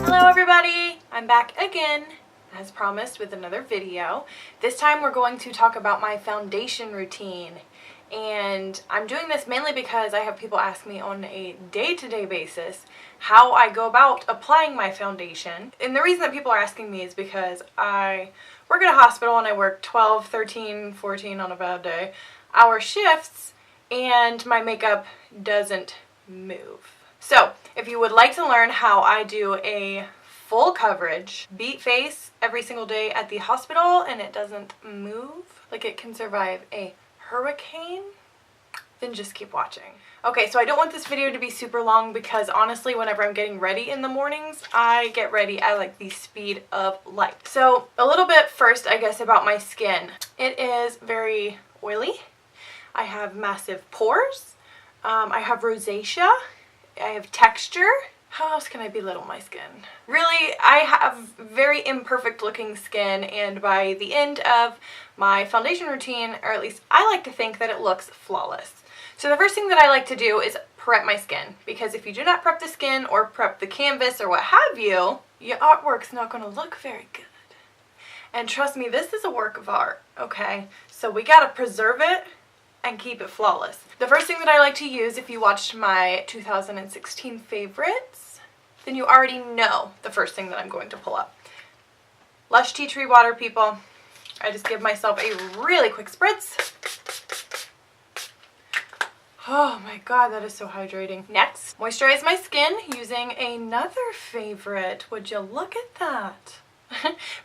Hello everybody! I'm back again, as promised, with another video. This time we're going to talk about my foundation routine. And I'm doing this mainly because I have people ask me on a day-to-day basis how I go about applying my foundation. And the reason that people are asking me is because I work at a hospital and I work 12, 13, 14 on a bad day hour shifts, and my makeup doesn't move. So if you would like to learn how I do a full coverage beat face every single day at the hospital and it doesn't move, like it can survive a hurricane, then just keep watching. Okay, so I don't want this video to be super long because honestly, whenever I'm getting ready in the mornings, I get ready at like the speed of light. So a little bit first, I guess, about my skin. It is very oily. I have massive pores. I have rosacea. I have texture. How else can I belittle my skin? Really, I have very imperfect looking skin, and by the end of my foundation routine, or at least I like to think that it looks flawless. So the first thing that I like to do is prep my skin, because if you do not prep the skin or prep the canvas or what have you, your artwork's not going to look very good. And trust me, this is a work of art, okay? So we gotta preserve it and keep it flawless. The first thing that I like to use, if you watched my 2016 favorites, then you already know the first thing that I'm going to pull up. Lush tea tree water, people. I just give myself a really quick spritz. Oh my god, that is so hydrating. Next, moisturize my skin using another favorite. Would you look at that?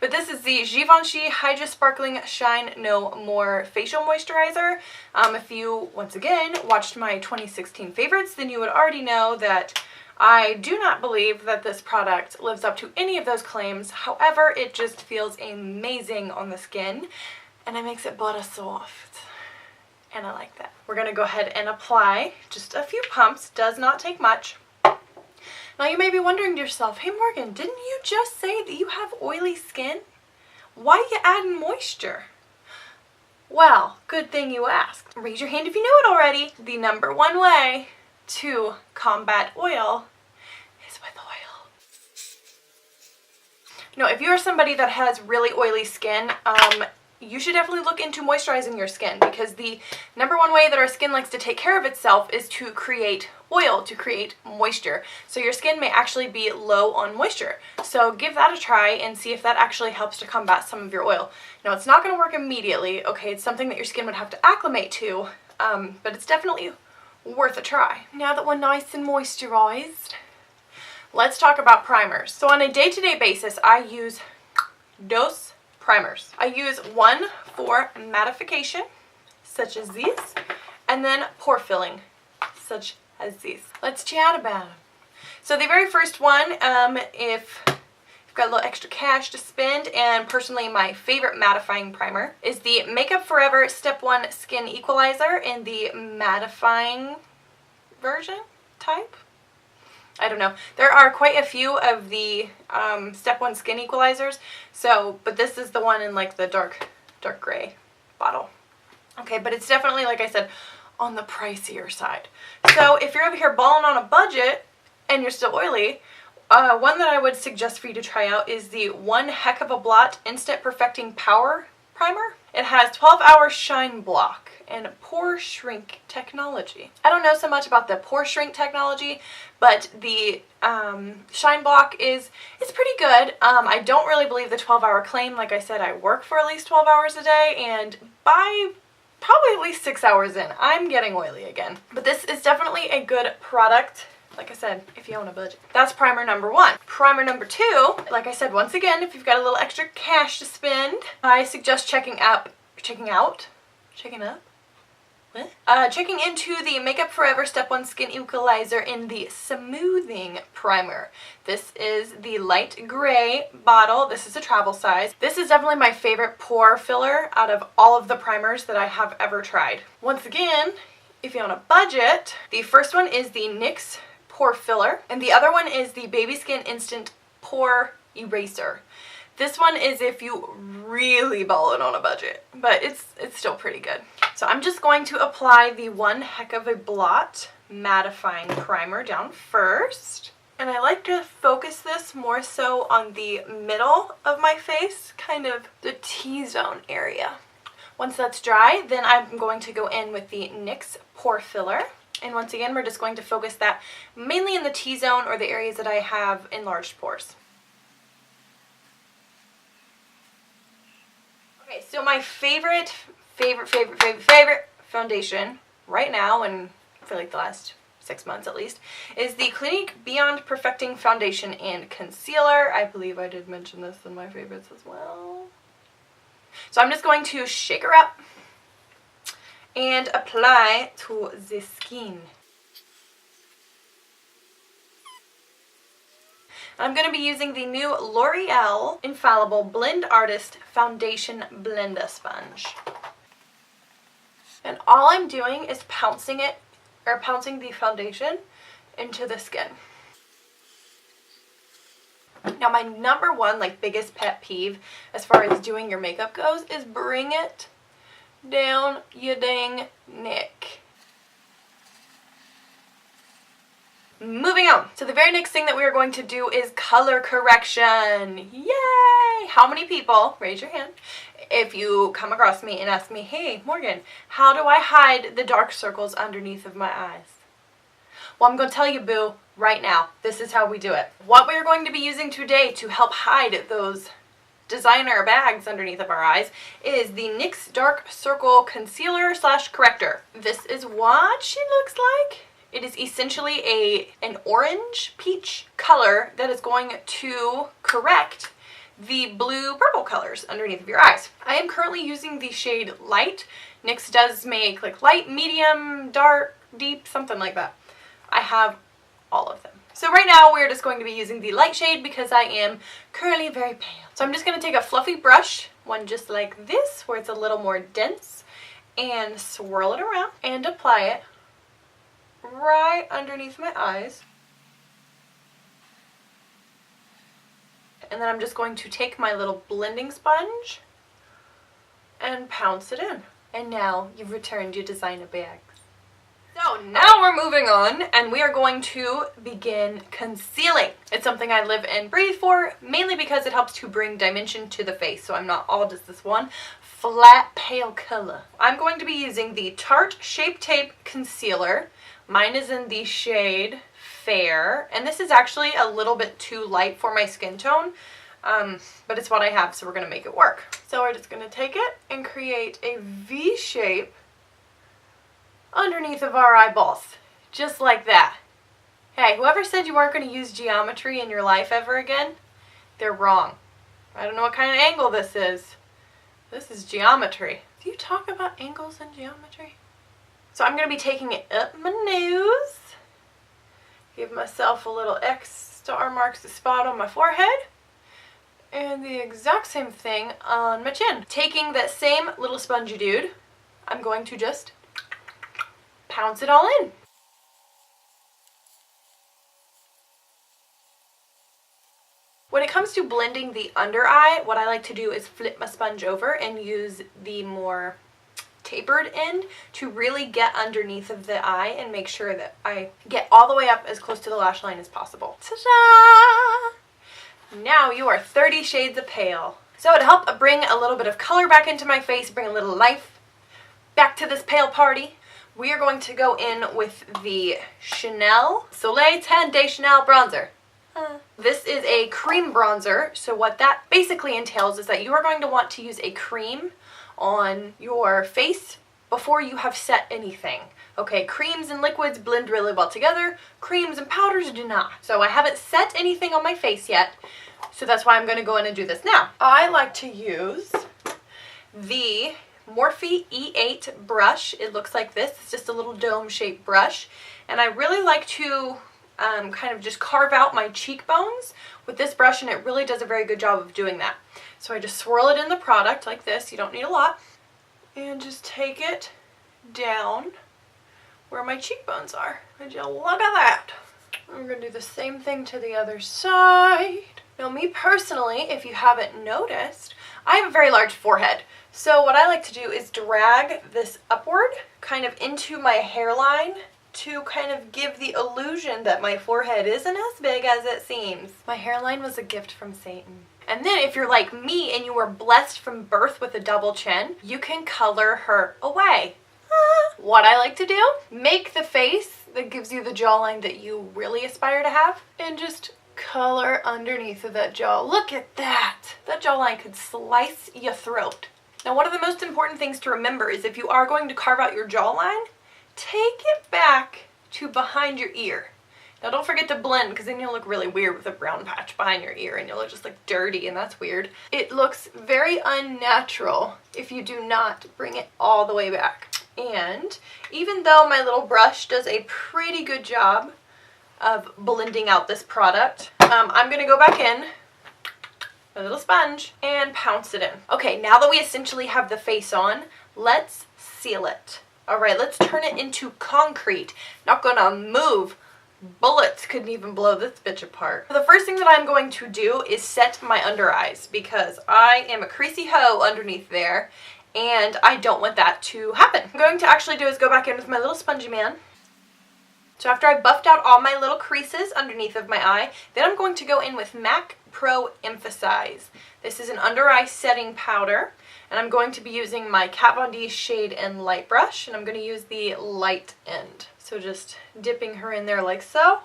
But this is the Givenchy Hydra Sparkling Shine No More Facial Moisturizer. If you, once again, watched my 2016 favorites, then you would already know that I do not believe that this product lives up to any of those claims. However, it just feels amazing on the skin, and it makes it butter soft. And I like that. We're going to go ahead and apply just a few pumps. Does not take much. Now you may be wondering to yourself, hey Morgan, didn't you just say that you have oily skin? Why are you adding moisture? Well, good thing you asked. Raise your hand if you know it already. The number one way to combat oil is with oil. Now, if you're somebody that has really oily skin, you should definitely look into moisturizing your skin, because the number one way that our skin likes to take care of itself is to create oil, to create moisture. So your skin may actually be low on moisture. So give that a try and see if that actually helps to combat some of your oil. Now, it's not going to work immediately, okay? It's something that your skin would have to acclimate to, but it's definitely worth a try. Now that we're nice and moisturized, let's talk about primers. So on a day-to-day basis, I use dos primers. I use one for mattification, such as these, and then pore filling, such as these. Let's chat about them. So the very first one, if you've got a little extra cash to spend, and personally my favorite mattifying primer is the Makeup Forever Step 1 Skin Equalizer in the mattifying version type. I don't know. There are quite a few of the Step 1 Skin Equalizers, but this is the one in like the dark gray bottle. Okay, but it's definitely, like I said, on the pricier side. So if you're over here balling on a budget and you're still oily, one that I would suggest for you to try out is the One Heck of a Blot Instant Perfecting Power Primer. It has 12-hour shine block and pore shrink technology. I don't know so much about the pore shrink technology, but the shine block is pretty good. I don't really believe the 12-hour claim. Like I said, I work for at least 12 hours a day, and by probably at least 6 hours in, I'm getting oily again. But this is definitely a good product. Like I said, if you own a budget. That's primer number one. Primer number two, like I said, once again, if you've got a little extra cash to spend, I suggest checking into the Makeup Forever Step 1 Skin Equalizer in the Smoothing Primer. This is the light gray bottle. This is a travel size. This is definitely my favorite pore filler out of all of the primers that I have ever tried. Once again, if you're on a budget, the first one is the NYX Pore Filler, and the other one is the Baby Skin Instant Pore Eraser. This one is if you really ball it on a budget, but it's still pretty good. So I'm just going to apply the One Heck of a Blot mattifying primer down first. And I like to focus this more so on the middle of my face, kind of the T-zone area. Once that's dry, then I'm going to go in with the NYX Pore Filler. And once again, we're just going to focus that mainly in the T-zone or the areas that I have enlarged pores. Okay, so my favorite foundation right now, and I feel like the last 6 months at least, is the Clinique Beyond Perfecting Foundation and Concealer. I believe I did mention this in my favorites as well. So I'm just going to shake her up and apply to the skin. I'm going to be using the new L'Oreal Infallible Blend Artist Foundation Blender Sponge. And all I'm doing is pouncing the foundation into the skin. Now my number one, biggest pet peeve as far as doing your makeup goes is bring it down your dang neck. Moving on. So the very next thing that we are going to do is color correction. Yay! How many people, raise your hand, if you come across me and ask me, hey Morgan, how do I hide the dark circles underneath of my eyes? Well, I'm going to tell you, boo, right now. This is how we do it. What we're going to be using today to help hide those designer bags underneath of our eyes is the NYX Dark Circle Concealer / Corrector. This is what she looks like. It is essentially an orange peach color that is going to correct the blue-purple colors underneath of your eyes. I am currently using the shade Light. NYX does make light, medium, dark, deep, something like that. I have all of them. So right now we're just going to be using the light shade because I am currently very pale. So I'm just going to take a fluffy brush, one just like this, where it's a little more dense, and swirl it around and apply it right underneath my eyes. And then I'm just going to take my little blending sponge and pounce it in. And now you've returned your designer bags. So now we're moving on and we are going to begin concealing. It's something I live and breathe for, mainly because it helps to bring dimension to the face, so I'm not all just this one flat pale color. I'm going to be using the Tarte Shape Tape Concealer. Mine is in the shade Fair, and this is actually a little bit too light for my skin tone, but it's what I have, so we're going to make it work. So we're just going to take it and create a V shape underneath of our eyeballs, just like that. Hey, whoever said you weren't going to use geometry in your life ever again, they're wrong. I don't know what kind of angle this is. This is geometry. Do you talk about angles in geometry? So I'm going to be taking it up my nose, give myself a little X star marks the spot on my forehead, and the exact same thing on my chin. Taking that same little spongy dude, I'm going to just pounce it all in. When it comes to blending the under eye, what I like to do is flip my sponge over and use the more tapered end to really get underneath of the eye and make sure that I get all the way up as close to the lash line as possible. Ta-da! Now you are 30 shades of pale. So to help bring a little bit of color back into my face, bring a little life back to this pale party, we are going to go in with the Chanel Soleil Tan de Chanel bronzer. This is a cream bronzer, so what that basically entails is that you are going to want to use a cream on your face before you have set anything. Okay, creams and liquids blend really well together. Creams and powders do not. So I haven't set anything on my face yet, so that's why I'm going to go in and do this now. I like to use the Morphe E8 brush. It looks like this. It's just a little dome-shaped brush, and I really like to kind of just carve out my cheekbones with this brush, and it really does a very good job of doing that. So I just swirl it in the product like this. You don't need a lot. And just take it down where my cheekbones are. Would you look at that? I'm going to do the same thing to the other side. Now me personally, if you haven't noticed, I have a very large forehead. So what I like to do is drag this upward kind of into my hairline to kind of give the illusion that my forehead isn't as big as it seems. My hairline was a gift from Satan. And then if you're like me and you were blessed from birth with a double chin, you can color her away. What I like to do, make the face that gives you the jawline that you really aspire to have, and just color underneath of that jaw. Look at that! That jawline could slice your throat. Now, one of the most important things to remember is if you are going to carve out your jawline, take it back to behind your ear. Now, don't forget to blend, because then you'll look really weird with a brown patch behind your ear and you'll look just like dirty, and that's weird. It looks very unnatural if you do not bring it all the way back. And even though my little brush does a pretty good job of blending out this product, I'm going to go back in, a little sponge, and pounce it in. Okay, now that we essentially have the face on, let's seal it. Alright, let's turn it into concrete. Not gonna move. Bullets couldn't even blow this bitch apart. The first thing that I'm going to do is set my under eyes, because I am a creasy hoe underneath there, and I don't want that to happen. What I'm going to actually do is go back in with my little spongy man. So after I buffed out all my little creases underneath of my eye, then I'm going to go in with MAC Pro Emphasize. This is an under eye setting powder, and I'm going to be using my Kat Von D Shade and Light brush, and I'm going to use the light end. So just dipping her in there like so.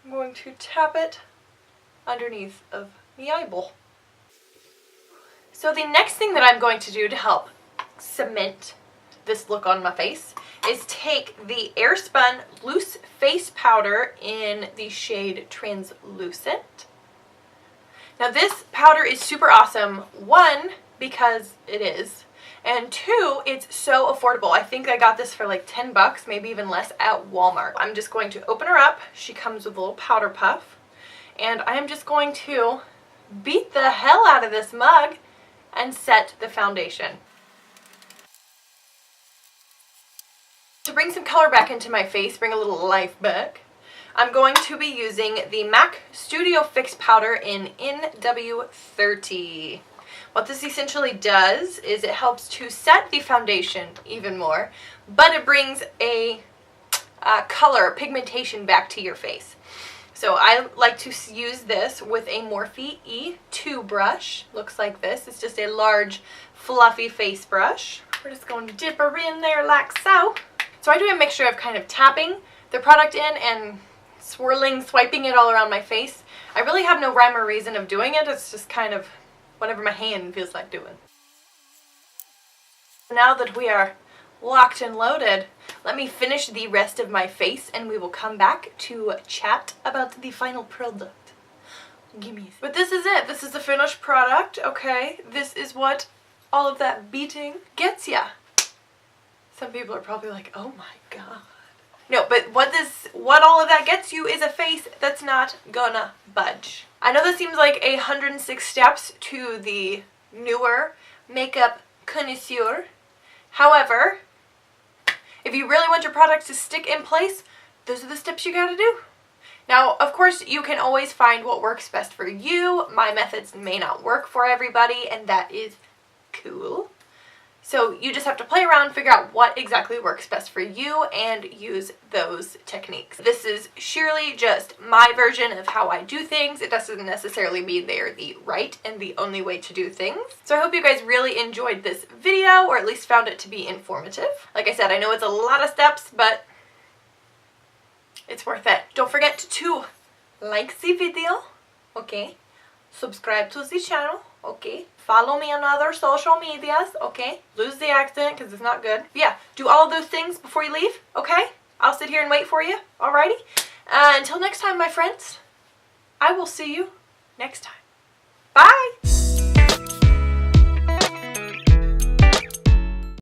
I'm going to tap it underneath of the eyeball. So the next thing that I'm going to do to help cement this look on my face is take the Airspun Loose Face Powder in the shade Translucent. Now this powder is super awesome, one, because it is, and two, it's so affordable. I think I got this for like 10 bucks, maybe even less, at Walmart. I'm just going to open her up. She comes with a little powder puff, and I am just going to beat the hell out of this mug and set the foundation. To bring some color back into my face, bring a little life back, I'm going to be using the MAC Studio Fix Powder in NW30. What this essentially does is it helps to set the foundation even more, but it brings a color, pigmentation back to your face. So I like to use this with a Morphe E2 brush. Looks like this. It's just a large, fluffy face brush. We're just going to dip her in there like so. So I do a mixture of kind of tapping the product in and swirling, swiping it all around my face. I really have no rhyme or reason of doing it. It's just kind of whatever my hand feels like doing. Now that we are locked and loaded, let me finish the rest of my face and we will come back to chat about the final product. Gimme. But this is it. This is the finished product, okay? This is what all of that beating gets ya. Some people are probably like, oh my god. No, but what all of that gets you is a face that's not gonna budge. I know this seems like 106 steps to the newer makeup connoisseur. However, if you really want your product to stick in place, those are the steps you gotta do. Now, of course, you can always find what works best for you. My methods may not work for everybody, and that is cool. So you just have to play around, figure out what exactly works best for you, and use those techniques. This is surely just my version of how I do things. It doesn't necessarily mean they are the right and the only way to do things. So I hope you guys really enjoyed this video, or at least found it to be informative. Like I said, I know it's a lot of steps, but it's worth it. Don't forget to like the video, okay? Subscribe to the channel, okay? Follow me on other social medias, okay? Lose the accent because it's not good. But yeah, do all of those things before you leave, okay? I'll sit here and wait for you, alrighty? Until next time, my friends, I will see you next time.